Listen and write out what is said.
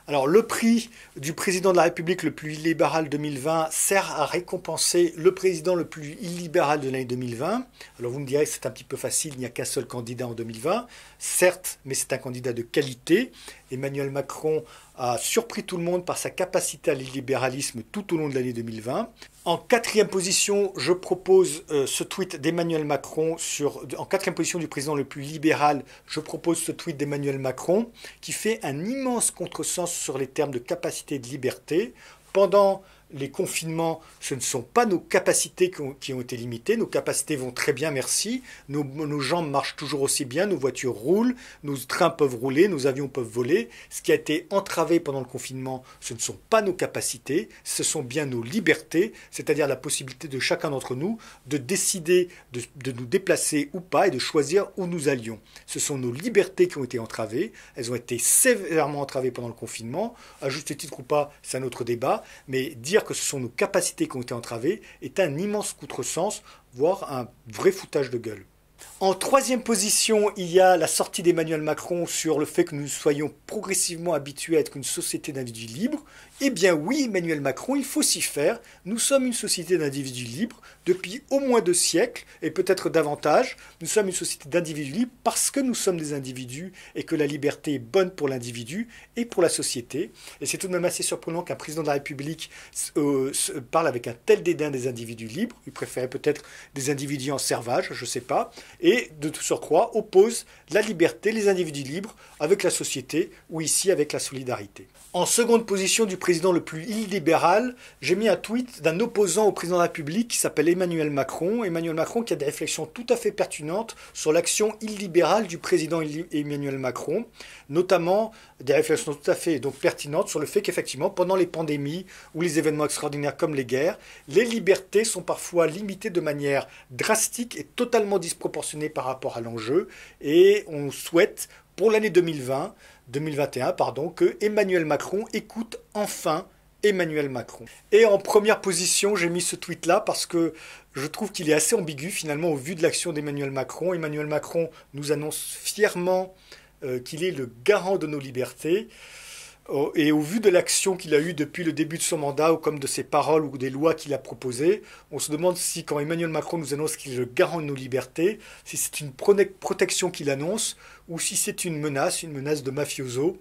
Alors, le prix du président de la République le plus illibéral 2020 sert à récompenser le président le plus illibéral de l'année 2020. Alors, vous me direz que c'est un petit peu facile, il n'y a qu'un seul candidat en 2020. Certes, mais c'est un candidat de qualité. Emmanuel Macron a surpris tout le monde par sa capacité à l'illibéralisme tout au long de l'année 2020. En quatrième position, je propose ce tweet d'Emmanuel Macron en quatrième position du président le plus libéral, je propose ce tweet d'Emmanuel Macron qui fait un immense contresens sur les termes de capacité et de liberté. Pendant les confinements, ce ne sont pas nos capacités qui ont été limitées. Nos capacités vont très bien, merci. Nos jambes marchent toujours aussi bien, nos voitures roulent, nos trains peuvent rouler, nos avions peuvent voler. Ce qui a été entravé pendant le confinement, ce ne sont pas nos capacités, ce sont bien nos libertés, c'est-à-dire la possibilité de chacun d'entre nous de décider de nous déplacer ou pas et de choisir où nous allions. Ce sont nos libertés qui ont été entravées. Elles ont été sévèrement entravées pendant le confinement. À juste titre ou pas, c'est un autre débat. Mais dire que ce sont nos capacités qui ont été entravées est un immense contresens, voire un vrai foutage de gueule. En troisième position, il y a la sortie d'Emmanuel Macron sur le fait que nous soyons progressivement habitués à être une société d'individus libres. Eh bien oui, Emmanuel Macron, il faut s'y faire. Nous sommes une société d'individus libres depuis au moins 2 siècles, et peut-être davantage. Nous sommes une société d'individus libres parce que nous sommes des individus et que la liberté est bonne pour l'individu et pour la société. Et c'est tout de même assez surprenant qu'un président de la République parle avec un tel dédain des individus libres. Il préférait peut-être des individus en servage, je ne sais pas. Et de tout surcroît oppose la liberté, les individus libres avec la société ou ici avec la solidarité. En seconde position du président le plus illibéral, j'ai mis un tweet d'un opposant au président de la République qui s'appelle Emmanuel Macron. Emmanuel Macron qui a des réflexions tout à fait pertinentes sur l'action illibérale du président Emmanuel Macron, notamment des réflexions tout à fait donc pertinentes sur le fait qu'effectivement pendant les pandémies ou les événements extraordinaires comme les guerres, les libertés sont parfois limitées de manière drastique et totalement disproportionnée par rapport à l'enjeu, et on souhaite pour l'année 2021, que Emmanuel Macron écoute enfin Emmanuel Macron. Et en première position, j'ai mis ce tweet-là parce que je trouve qu'il est assez ambigu finalement au vu de l'action d'Emmanuel Macron. Emmanuel Macron nous annonce fièrement qu'il est le garant de nos libertés. Et au vu de l'action qu'il a eue depuis le début de son mandat, ou comme de ses paroles ou des lois qu'il a proposées, on se demande si, quand Emmanuel Macron nous annonce qu'il est le garant de nos libertés, si c'est une protection qu'il annonce, ou si c'est une menace de mafioso,